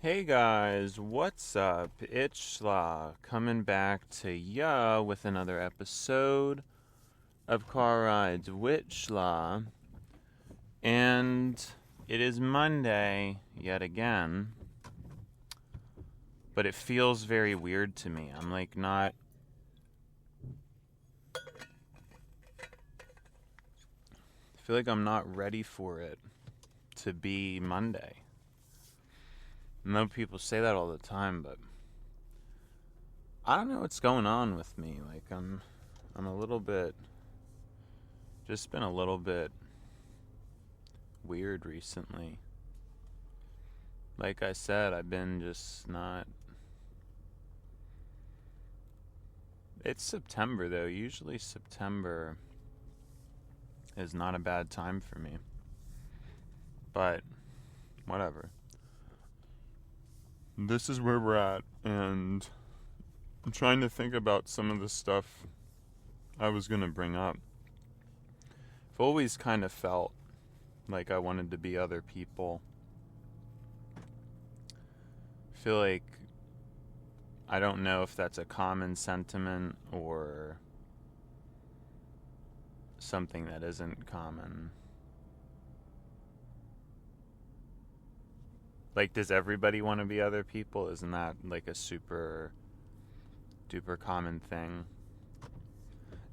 Hey guys, what's up? It's Schla coming back to ya with another episode of Car Rides with Schla. And it is Monday yet again, but it feels very weird to me. I'm like not. I feel like I'm not ready for it to be Monday. I know people say that all the time, but I don't know what's going on with me. Like I'm a little bit, just been a little bit weird recently. Like I said, I've been just not. It's September though. Usually September is not a bad time for me. But whatever. This is where we're at, and I'm trying to think about some of the stuff I was going to bring up. I've always kind of felt like I wanted to be other people. I feel like I don't know if that's a common sentiment or something that isn't common. Like, does everybody want to be other people? Isn't that like a super duper common thing?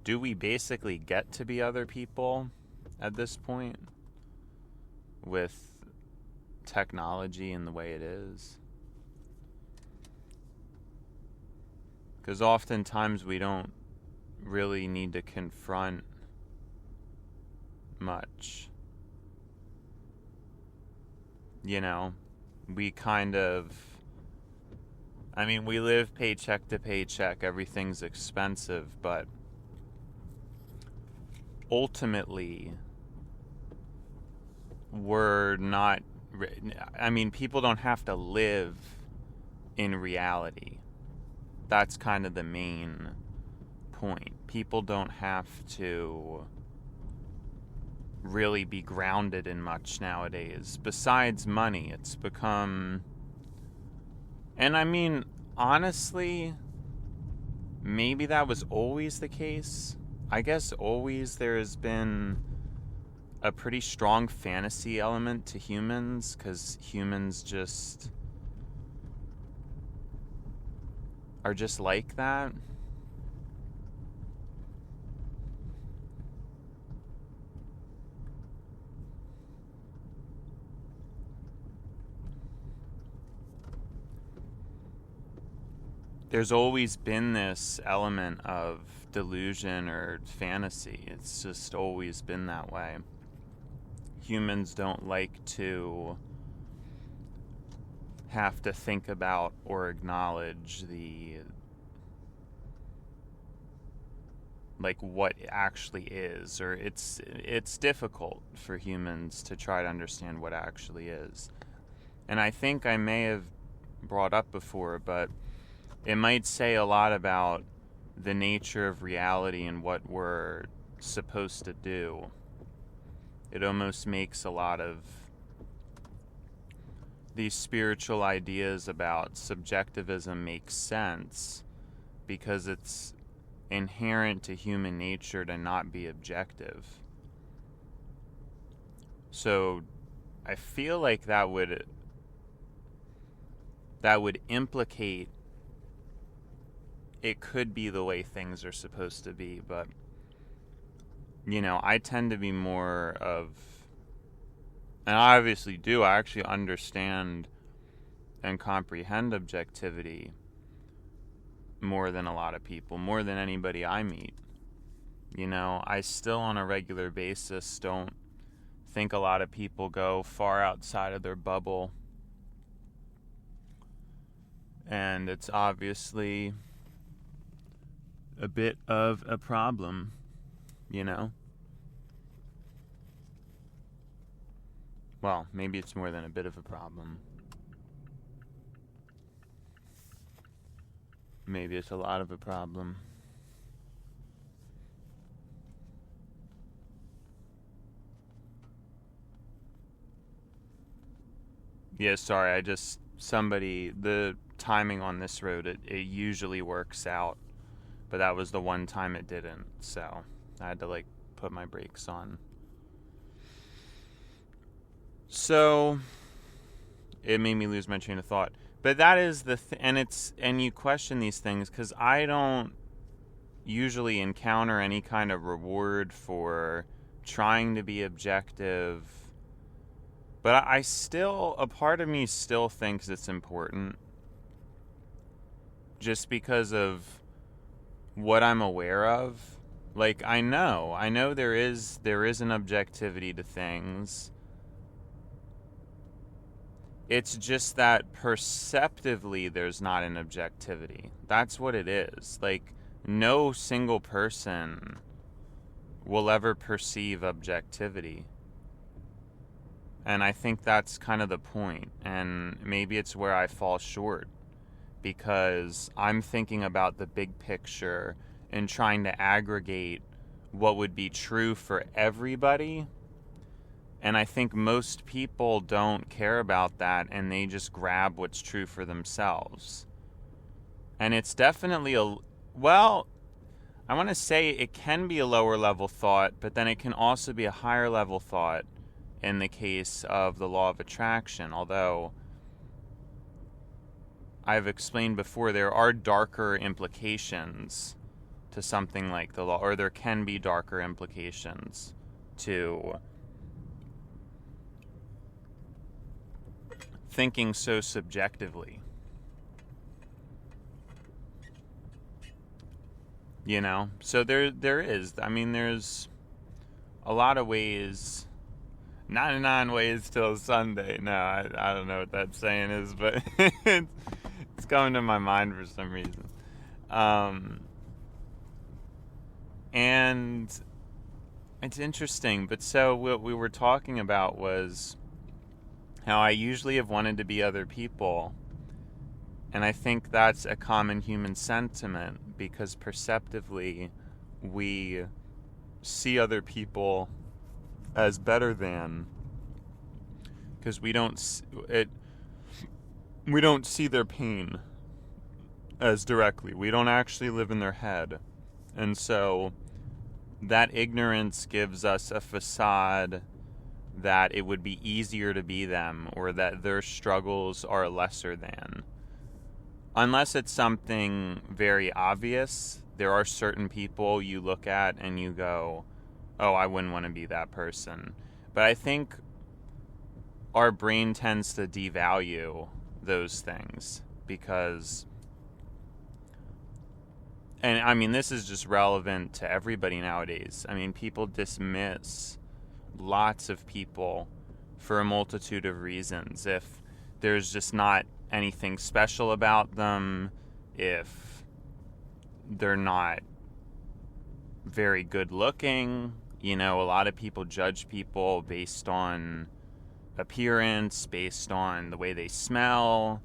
Do we basically get to be other people at this point with technology and the way it is? Because oftentimes we don't really need to confront much. You know, we kind of, we live paycheck to paycheck, everything's expensive, but ultimately, we're not, people don't have to live in reality. That's kind of the main point. People don't have to really be grounded in much nowadays. Besides money, it's become... And honestly, maybe that was always the case. I guess always there has been a pretty strong fantasy element to humans, because humans just are just like that. There's always been this element of delusion or fantasy. It's just always been that way. Humans don't like to have to think about or acknowledge what actually is, or it's difficult for humans to try to understand what actually is. And I think I may have brought up before, but it might say a lot about the nature of reality and what we're supposed to do. It almost makes a lot of these spiritual ideas about subjectivism make sense because it's inherent to human nature to not be objective. So I feel like that would implicate it could be the way things are supposed to be, but I tend to be more of, and I obviously do, I actually understand and comprehend objectivity more than a lot of people, more than anybody I meet. I still on a regular basis don't think a lot of people go far outside of their bubble. And it's obviously a bit of a problem, Well, maybe it's more than a bit of a problem. Maybe it's a lot of a problem. Yeah, sorry, I just the timing on this road, it usually works out, but that was the one time it didn't, so I had to like put my brakes on. So it made me lose my train of thought. But that is and you question these things because I don't usually encounter any kind of reward for trying to be objective. But a part of me still thinks it's important just because of what I'm aware of. Like, I know there is an objectivity to things. It's just that perceptively there's not an objectivity. That's what it is. Like, no single person will ever perceive objectivity. And I think that's kind of the point. And maybe it's where I fall short. Because I'm thinking about the big picture and trying to aggregate what would be true for everybody. And I think most people don't care about that, and they just grab what's true for themselves. And it's definitely I want to say it can be a lower level thought, but then it can also be a higher level thought in the case of the law of attraction. Although I've explained before, there are darker implications to something like the law, or there can be darker implications to thinking so subjectively. You know? So there is. I mean, there's a lot of ways. 99 ways till Sunday. No, I don't know what that saying is, but it's coming to my mind for some reason. And it's interesting. But so what we were talking about was how I usually have wanted to be other people. And I think that's a common human sentiment because perceptively we see other people as better than, because we don't see their pain as directly. We don't actually live in their head. And so that ignorance gives us a facade that it would be easier to be them, or that their struggles are lesser than. Unless it's something very obvious, there are certain people you look at and you go, oh, I wouldn't want to be that person. But I think our brain tends to devalue those things because, and I mean, this is just relevant to everybody nowadays. I mean, people dismiss lots of people for a multitude of reasons. If there's just not anything special about them, if they're not very good looking, you know, a lot of people judge people based on appearance, based on the way they smell.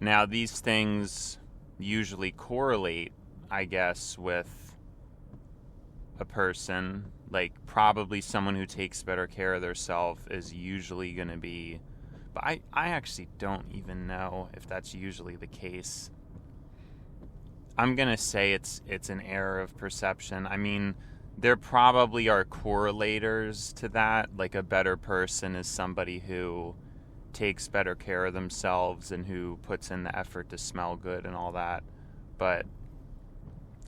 Now, these things usually correlate, I guess, with a person. Like, probably someone who takes better care of themselves is usually going to be, but I actually don't even know if that's usually the case. I'm going to say it's an error of perception. I mean, there probably are correlators to that. Like, a better person is somebody who takes better care of themselves and who puts in the effort to smell good and all that. But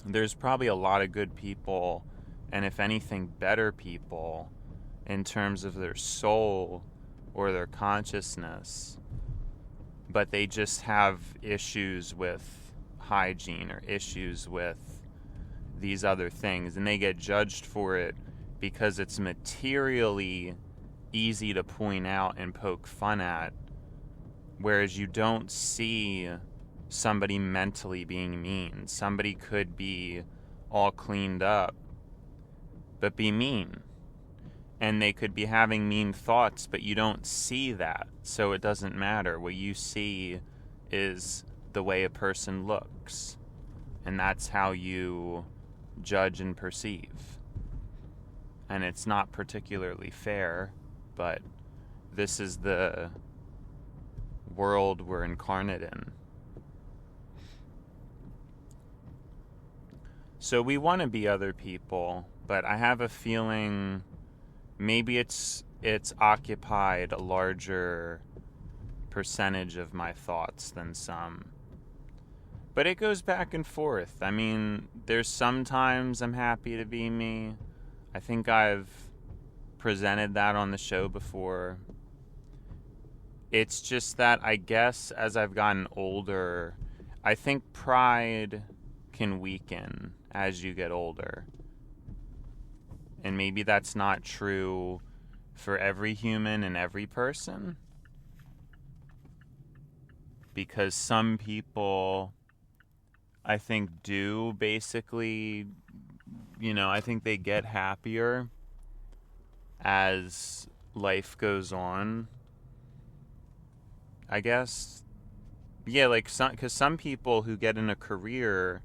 there's probably a lot of good people, and if anything, better people in terms of their soul or their consciousness, but they just have issues with hygiene or issues with these other things, and they get judged for it because it's materially easy to point out and poke fun at, whereas you don't see somebody mentally being mean. Somebody could be all cleaned up but be mean, and they could be having mean thoughts, but you don't see that, so it doesn't matter. What you see is the way a person looks, and that's how you judge and perceive. And it's not particularly fair, but this is the world we're incarnate in. So we want to be other people, but I have a feeling maybe it's occupied a larger percentage of my thoughts than some. But it goes back and forth. I mean, there's sometimes I'm happy to be me. I think I've presented that on the show before. It's just that I guess as I've gotten older, I think pride can weaken as you get older. And maybe that's not true for every human and every person. Because some people, I think, do basically, I think they get happier as life goes on, I guess. Yeah, because some people who get in a career,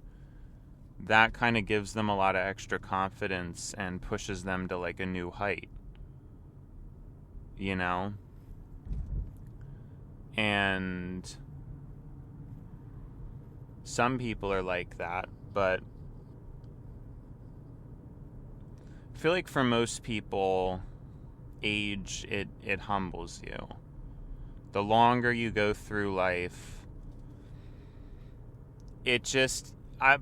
that kind of gives them a lot of extra confidence and pushes them to like a new height, and some people are like that, but I feel like for most people, age, it humbles you. The longer you go through life, it just... I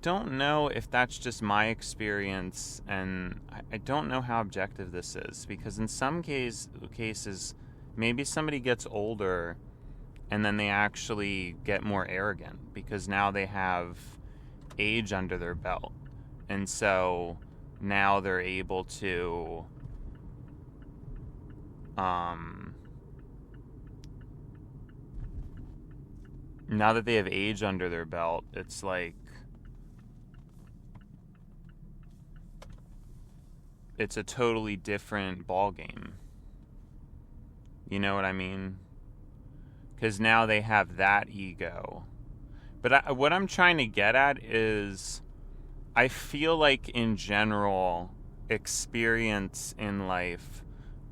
don't know if that's just my experience, and I don't know how objective this is, because in some cases, maybe somebody gets older and then they actually get more arrogant because now they have age under their belt. And so now they're able to now that they have age under their belt, it's like it's a totally different ballgame. You know what I mean? Because now they have that ego. But what I'm trying to get at is, I feel like in general, experience in life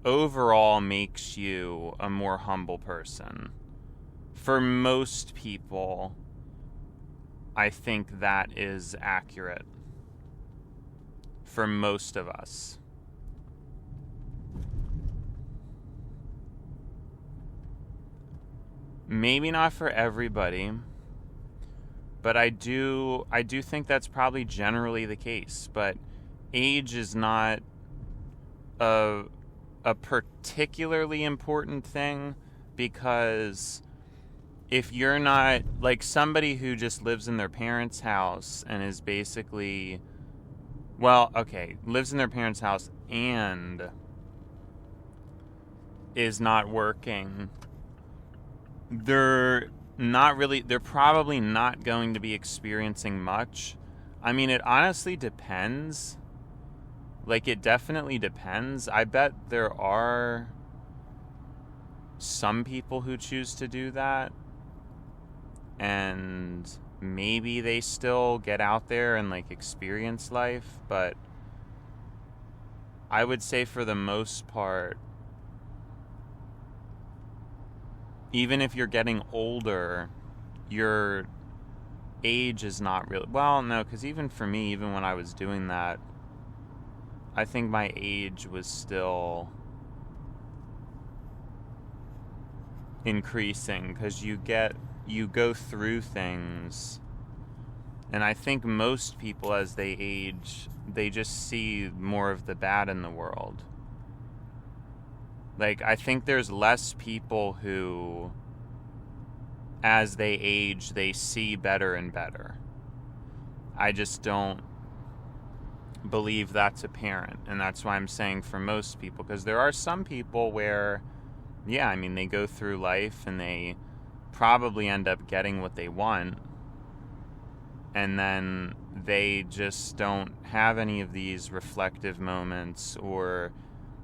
overall makes you a more humble person. For most people, I think that is accurate. For most of us. Maybe not for everybody, but I do think that's probably generally the case. But age is not a particularly important thing, because if you're not, like, somebody who just lives in their parents' house and is basically, lives in their parents' house and is not working, they're probably not going to be experiencing much. I mean, it honestly depends. Like, it definitely depends. I bet there are some people who choose to do that, and maybe they still get out there and, like, experience life, but I would say for the most part, even if you're getting older, your age is not really... Well, no, because even for me, even when I was doing that, I think my age was still increasing, because you go through things, and I think most people, as they age, they just see more of the bad in the world. Like, I think there's less people who, as they age, they see better and better. I just don't believe that's apparent, and that's why I'm saying for most people, because there are some people where, yeah, I mean, they go through life and they probably end up getting what they want, and then they just don't have any of these reflective moments, or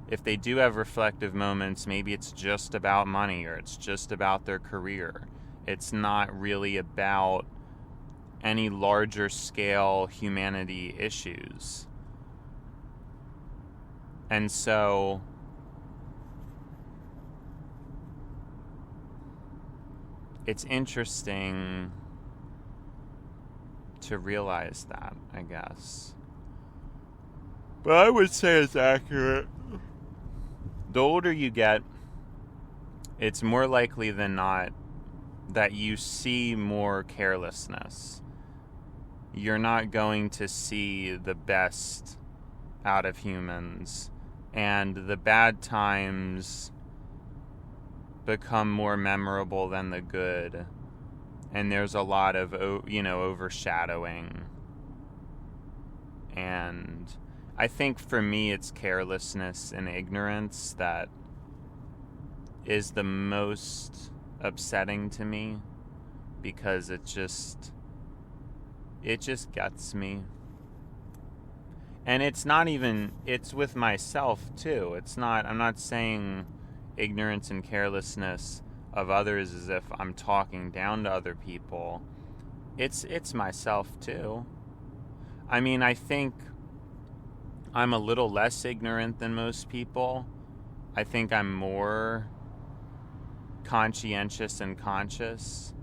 if they do have reflective moments, maybe it's just about money, or it's just about their career. It's not really about any larger scale humanity issues. And so it's interesting to realize that, I guess. But I would say it's accurate. The older you get, it's more likely than not that you see more carelessness. You're not going to see the best out of humans, and the bad times become more memorable than the good, and there's a lot of overshadowing. And I think for me it's carelessness and ignorance that is the most upsetting to me, because it just gets me. And it's with myself too. I'm not saying ignorance and carelessness of others as if I'm talking down to other people. It's myself too. I mean, I think I'm a little less ignorant than most people. I think I'm more conscientious and conscious.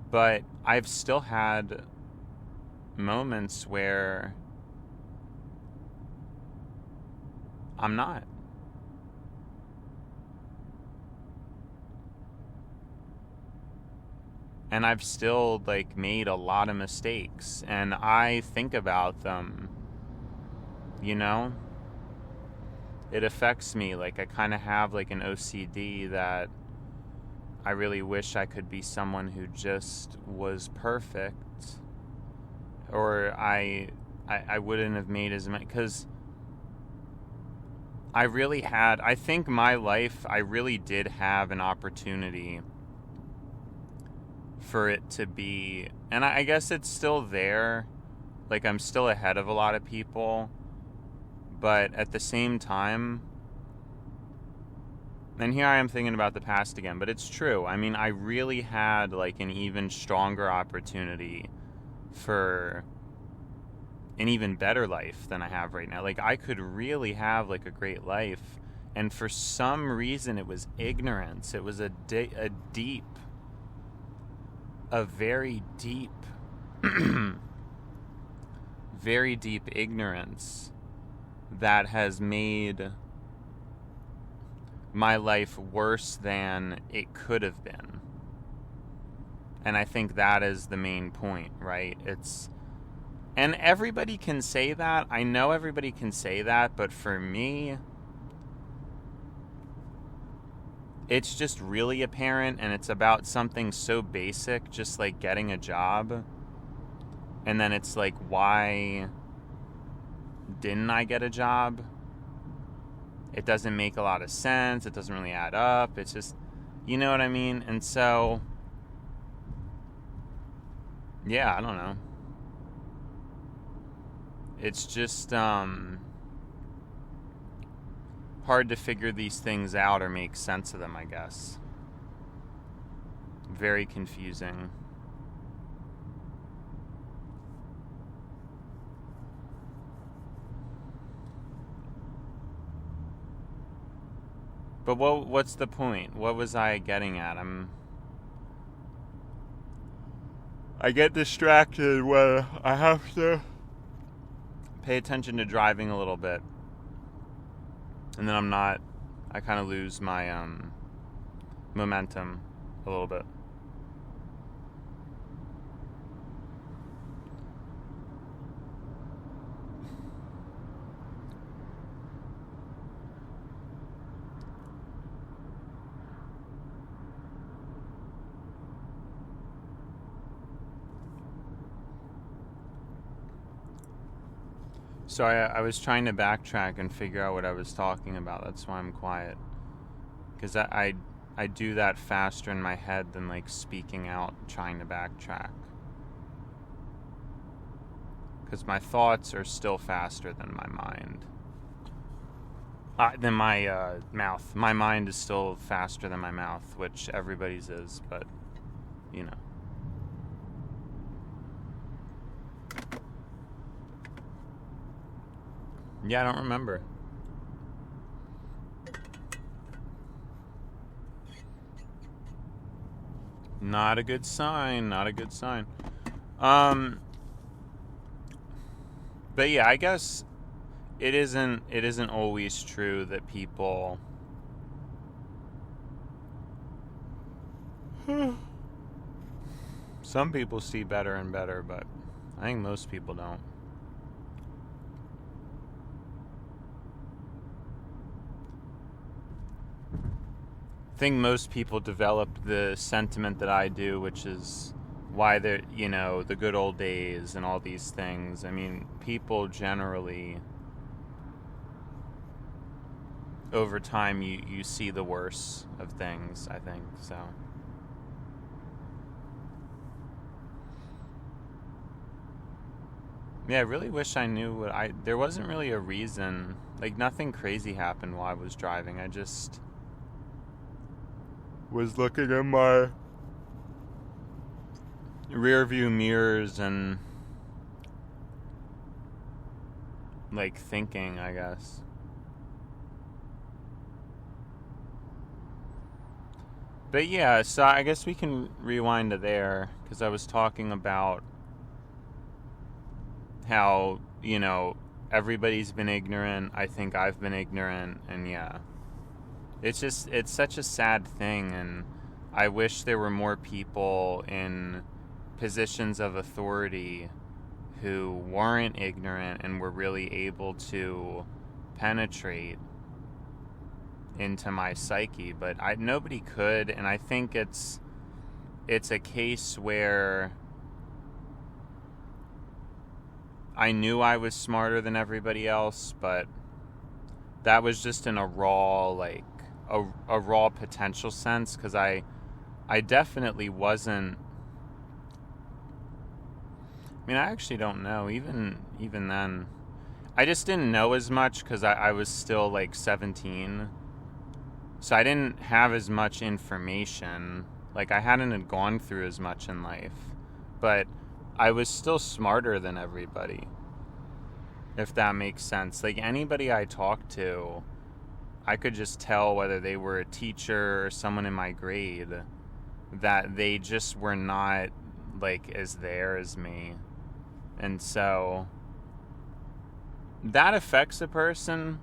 But I've still had moments where I'm not. And I've still made a lot of mistakes, and I think about them. It affects me. I kind of have an OCD that I really wish I could be someone who just was perfect, or I wouldn't have made as much, because I think my life, I really did have an opportunity for it to be, and I guess it's still there, I'm still ahead of a lot of people, but at the same time, and here I am thinking about the past again, but it's true. I mean, I really had an even stronger opportunity for an even better life than I have right now. I could really have a great life, and for some reason it was ignorance. It was a very deep very deep ignorance that has made my life worse than it could have been. And I think that is the main point, right? And everybody can say that. I know everybody can say that, but for me, it's just really apparent, and it's about something so basic, just getting a job. And then it's why didn't I get a job? It doesn't make a lot of sense. It doesn't really add up. It's just, you know what I mean? And so, yeah, I don't know. It's just hard to figure these things out or make sense of them, I guess. Very confusing. But what's the point? What was I getting at? I get distracted when I have to pay attention to driving a little bit. And then I kind of lose my momentum a little bit. So I was trying to backtrack and figure out what I was talking about. That's why I'm quiet. Because I do that faster in my head than speaking out, trying to backtrack. Because my thoughts are still faster than my mind. Than my mouth. My mind is still faster than my mouth, which everybody's is, but, Yeah, I don't remember. Not a good sign. Not a good sign. But yeah, I guess it isn't always true that people some people see better and better, but I think most people don't. I think most people develop the sentiment that I do, which is why they're, the good old days and all these things. I mean, people generally, over time, you see the worst of things, I think, so. Yeah, I really wish I knew there wasn't really a reason, like nothing crazy happened while I was driving. I just was looking in my rear view mirrors and like thinking, I guess. But yeah, so I guess we can rewind to there, because I was talking about how, everybody's been ignorant. I think I've been ignorant, and yeah. It's such a sad thing, and I wish there were more people in positions of authority who weren't ignorant and were really able to penetrate into my psyche, but nobody could, and I think it's a case where I knew I was smarter than everybody else, but that was just in a raw, a raw potential sense, because I definitely wasn't. I mean, I actually don't know. Even then, I just didn't know as much because I was still 17, so I didn't have as much information. Like, I hadn't gone through as much in life, but I was still smarter than everybody, if that makes sense. Like, anybody I talked to, I could just tell whether they were a teacher or someone in my grade, that they just were not as there as me. And so that affects a person,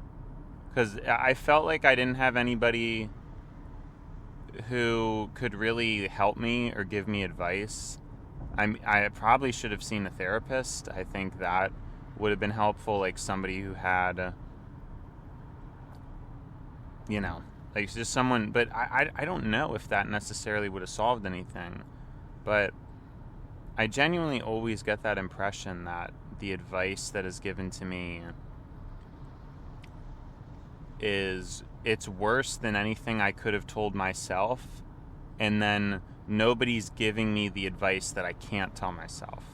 because I felt like I didn't have anybody who could really help me or give me advice. I probably should have seen a therapist. I think that would have been helpful, like somebody who had, just someone, but I don't know if that necessarily would have solved anything. But I genuinely always get that impression that the advice that is given to me it's worse than anything I could have told myself, and then nobody's giving me the advice that I can't tell myself.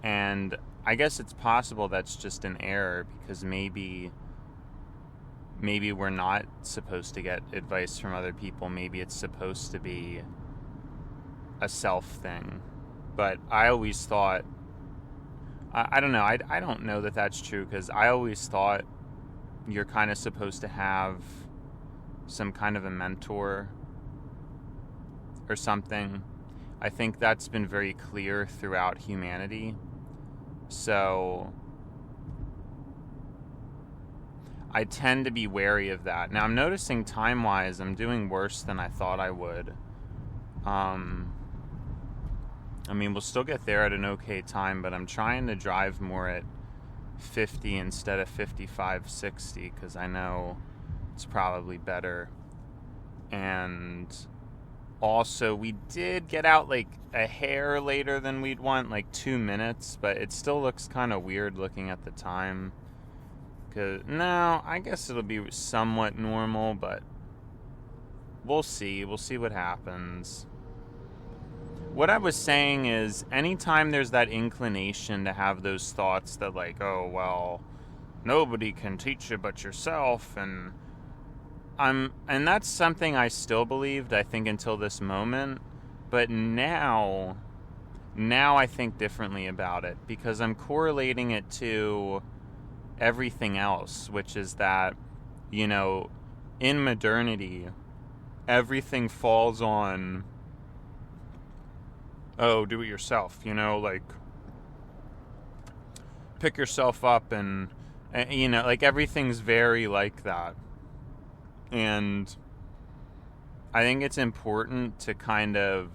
And I guess it's possible that's just an error, because maybe we're not supposed to get advice from other people. Maybe it's supposed to be a self thing. But I always thought, I don't know, I don't know that that's true, because I always thought you're kind of supposed to have some kind of a mentor or something. I think that's been very clear throughout humanity. So I tend to be wary of that. Now, I'm noticing time-wise, I'm doing worse than I thought I would. I mean, we'll still get there at an okay time, but I'm trying to drive more at 50 instead of 55, 60, because I know it's probably better. And also, we did get out a hair later than we'd want, 2 minutes, but it still looks kind of weird looking at the time. No, I guess it'll be somewhat normal, but we'll see. We'll see what happens. What I was saying is, anytime there's that inclination to have those thoughts that oh, well, nobody can teach you but yourself, and that's something I still believed, I think, until this moment. But now I think differently about it, because I'm correlating it to everything else, which is that, in modernity, everything falls on oh, do it yourself, like pick yourself up and like everything's very like that. And I think it's important to kind of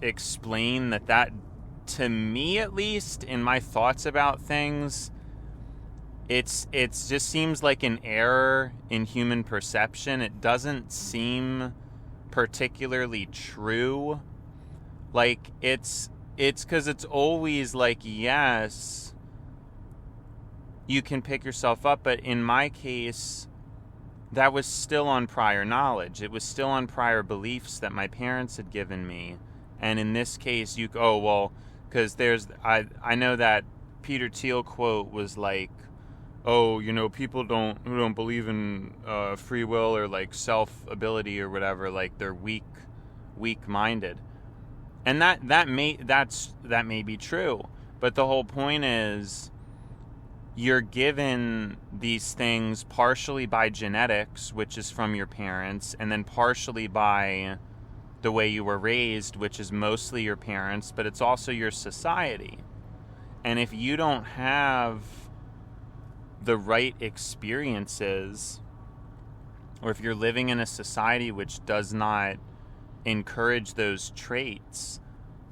explain that to me, at least in my thoughts about things, it's just seems like an error in human perception. It doesn't seem particularly true. Like it's because it's always like, yes, you can pick yourself up, but in my case, that was still on prior knowledge. It was still on prior beliefs that my parents had given me. And in this case, because I know that Peter Thiel quote was like, oh, people who don't believe in free will or like self-ability or whatever, like they're weak-minded. And that may be true. But the whole point is, you're given these things partially by genetics, which is from your parents, and then partially by the way you were raised, which is mostly your parents, but it's also your society. And if you don't have the right experiences, or if you're living in a society which does not encourage those traits,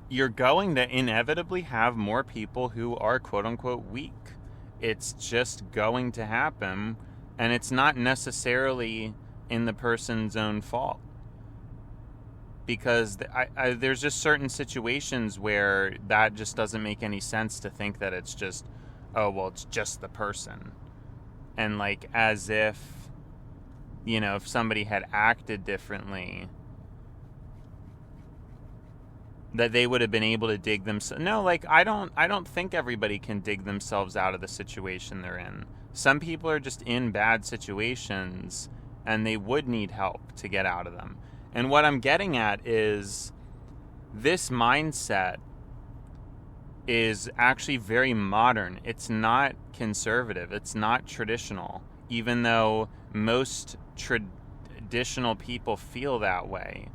you're going to inevitably have more people who are quote-unquote weak. It's just going to happen, and it's not necessarily in the person's own fault. Because there's just certain situations where that just doesn't make any sense to think that it's just, oh, well, it's just the person. And like as if, if somebody had acted differently, that they would have been able to dig themselves. No, like I don't think everybody can dig themselves out of the situation they're in. Some people are just in bad situations and they would need help to get out of them. And what I'm getting at is this mindset is actually very modern. It's not conservative. It's not traditional, even though most traditional people feel that way.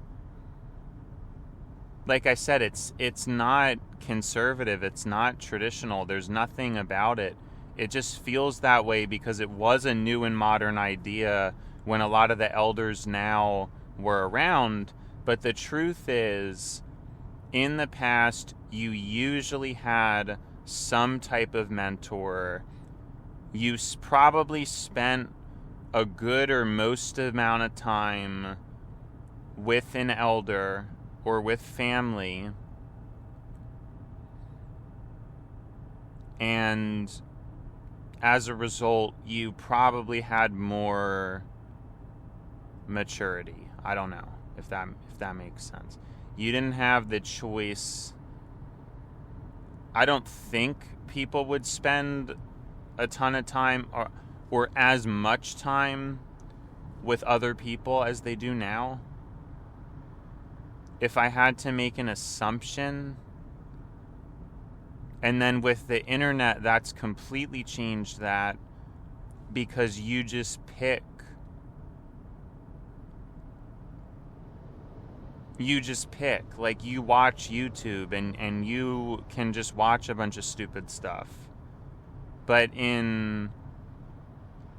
Like I said, it's not conservative. It's not traditional. There's nothing about it. It just feels that way because it was a new and modern idea when a lot of the elders now were around. But the truth is, in the past, you usually had some type of mentor. You probably spent a good or most amount of time with an elder or with family, and as a result, you probably had more maturity. I don't know if that makes sense. You didn't have the choice. I don't think people would spend a ton of time or as much time with other people as they do now. If I had to make an assumption, and then with the internet, that's completely changed that, because you just pick. Like, you watch YouTube and you can just watch a bunch of stupid stuff. But in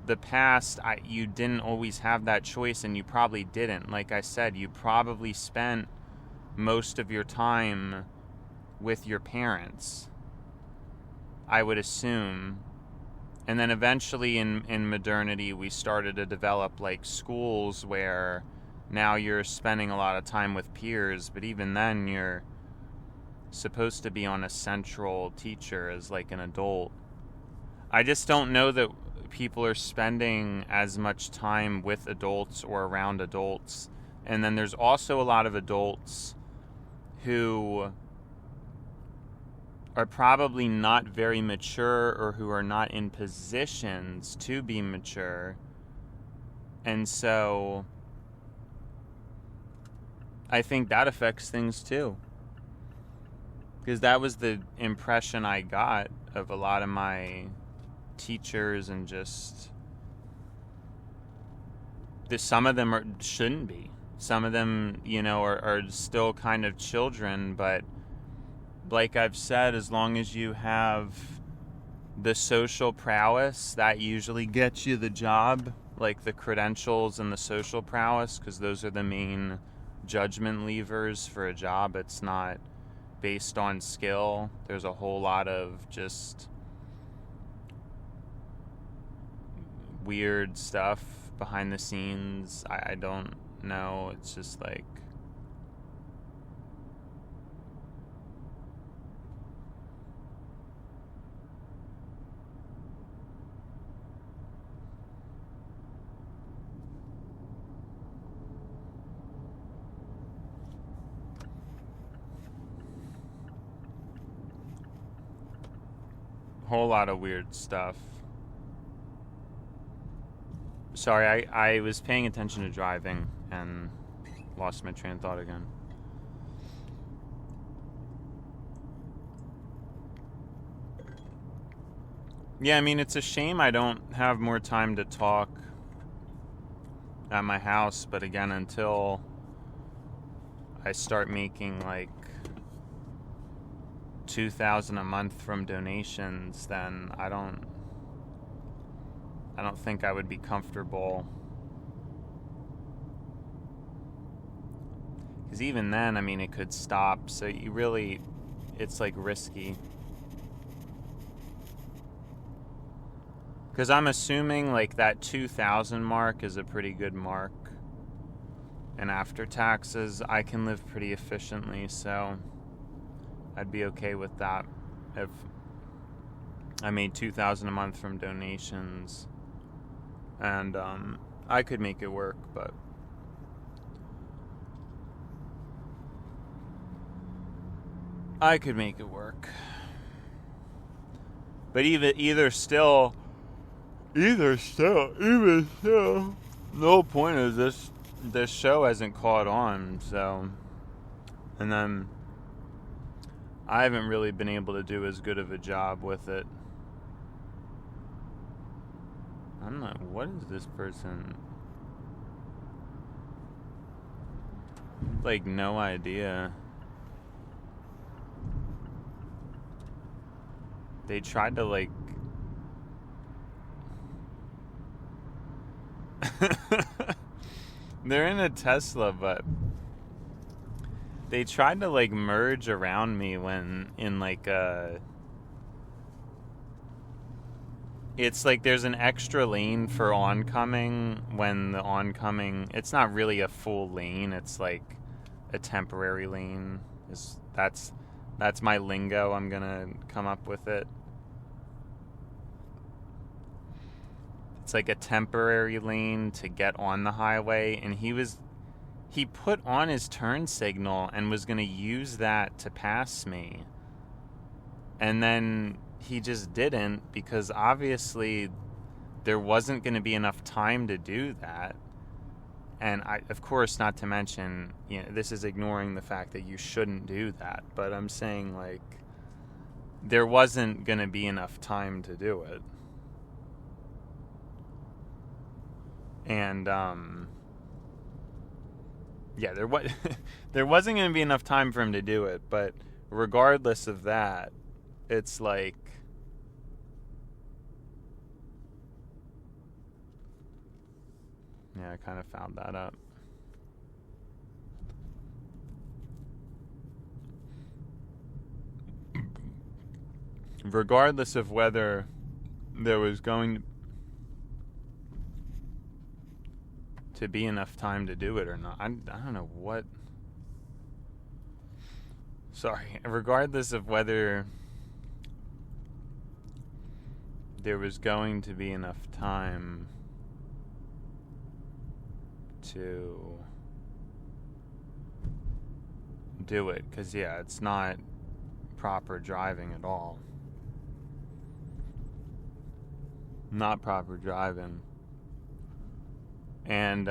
the past, you didn't always have that choice, and you probably didn't. Like I said, you probably spent most of your time with your parents, I would assume. And then eventually in modernity, we started to develop like schools where now you're spending a lot of time with peers, but even then you're supposed to be on a central teacher as like an adult. I just don't know that people are spending as much time with adults or around adults. And then there's also a lot of adults who are probably not very mature, or who are not in positions to be mature. And so I think that affects things too. Because that was the impression I got of a lot of my teachers and just some of them shouldn't be. Some of them, are still kind of children, but like I've said, as long as you have the social prowess, that usually gets you the job, like the credentials and the social prowess, because those are the main judgment levers for a job. It's not based on skill. There's a whole lot of just weird stuff behind the scenes. I don't know. It's just like, whole lot of weird stuff. Sorry, I was paying attention to driving and lost my train of thought again. Yeah, I mean, it's a shame I don't have more time to talk at my house, but again, until I start making like $2,000 a month from donations, then I don't think I would be comfortable. Because even then, I mean, it could stop. So it's like risky. Because I'm assuming like that 2,000 mark is a pretty good mark. And after taxes, I can live pretty efficiently. So I'd be okay with that if I made $2,000 a month from donations. And I could make it work, but I could make it work. But even still, no point is this show hasn't caught on, so, and then I haven't really been able to do as good of a job with it. I'm not, what is this person? Like, no idea. They tried to, like... They're in a Tesla, but... They tried to, like, merge around me when in, like, a... It's like there's an extra lane for oncoming when the oncoming... It's not really a full lane. It's like a temporary lane. That's my lingo. I'm gonna come up with it. It's like a temporary lane to get on the highway, and he put on his turn signal and was gonna use that to pass me. And then he just didn't, because obviously there wasn't going to be enough time to do that. And of course, not to mention, this is ignoring the fact that you shouldn't do that, but I'm saying, like, there wasn't going to be enough time to do it. And there wasn't going to be enough time for him to do it, but regardless of that, it's like, yeah, I kind of found that up. Regardless of whether there was going to be enough time to do it or not, I don't know what. Sorry. Regardless of whether there was going to be enough time to do it, because it's not proper driving at all. Not proper driving. And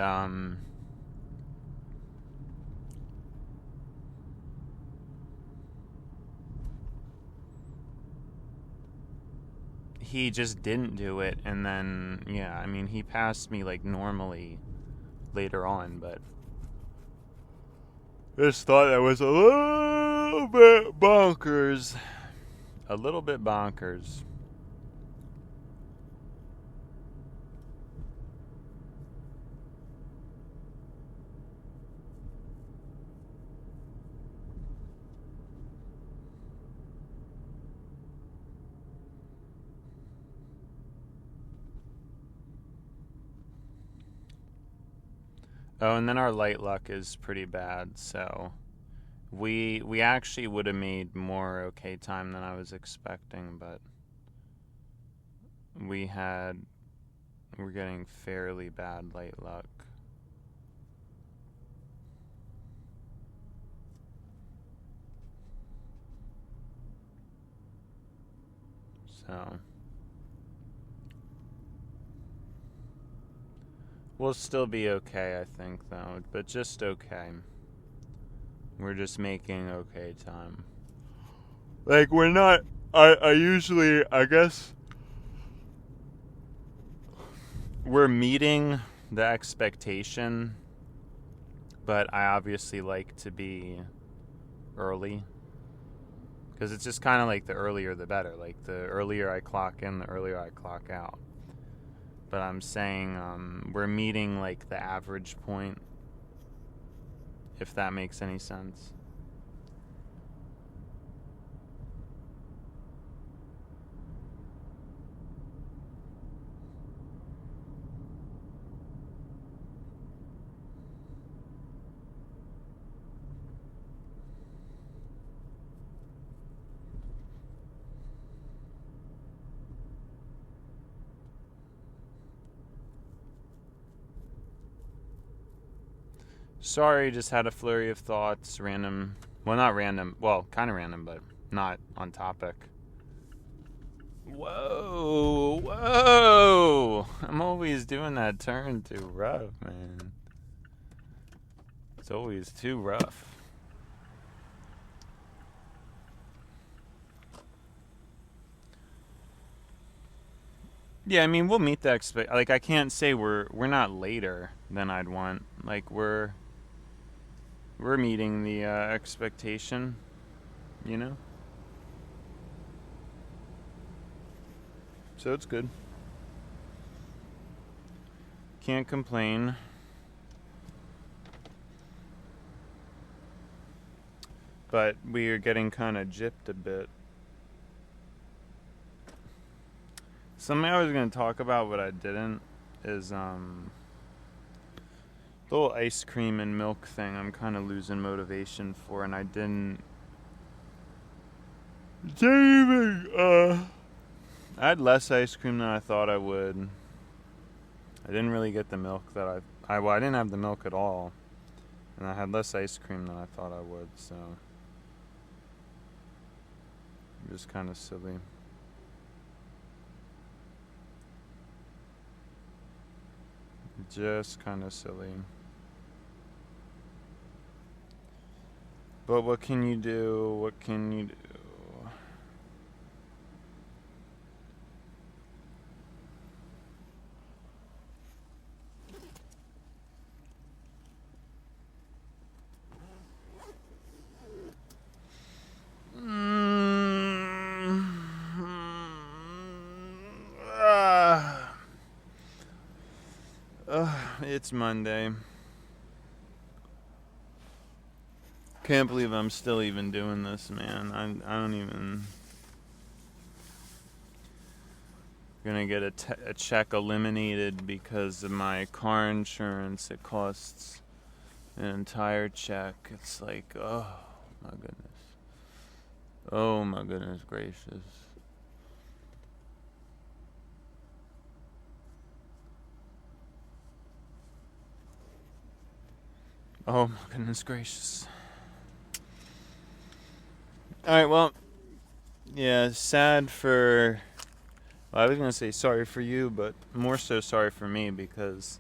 he just didn't do it, and then he passed me like normally later on, but just thought that was a little bit bonkers. A little bit bonkers. Oh, and then our light luck is pretty bad, so we actually would have made more okay time than I was expecting, but we're getting fairly bad light luck. So we'll still be okay, I think, though, but just okay. We're just making okay time. Like, we're not, I usually, I guess, we're meeting the expectation, but I obviously like to be early. Because it's just kind of like the earlier the better. Like, the earlier I clock in, the earlier I clock out. But I'm saying we're meeting like the average point, if that makes any sense. Sorry, just had a flurry of thoughts, random. Well, not random. Well, kind of random, but not on topic. Whoa, whoa! I'm always doing that turn too rough, man. It's always too rough. Yeah, I mean, we'll meet the like, I can't say we're not later than I'd want. Like, we're meeting the expectation, you know? So it's good. Can't complain. But we are getting kind of gypped a bit. Something I was going to talk about, but I didn't, is the little ice cream and milk thing I'm kind of losing motivation for, and I didn't even, I had less ice cream than I thought I would. I didn't really get the milk that I didn't have the milk at all, and I had less ice cream than I thought I would, so just kind of silly. Just kind of silly. But what can you do? What can you do? It's Monday. Can't believe I'm still even doing this, man. I don't even... Gonna get a check eliminated because of my car insurance. It costs an entire check. It's like, oh my goodness. Oh my goodness gracious. Oh my goodness gracious. Alright, well, yeah, sad for... Well, I was going to say sorry for you, but more so sorry for me, because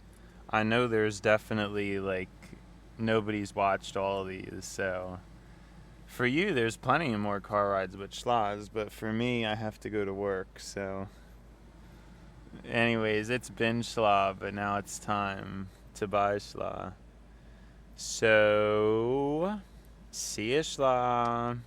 I know there's definitely, like, nobody's watched all of these, so... For you, there's plenty of more car rides with schloz, but for me, I have to go to work, so... Anyways, it's been schlob, but now it's time to buy Shla. So, see you, Shla.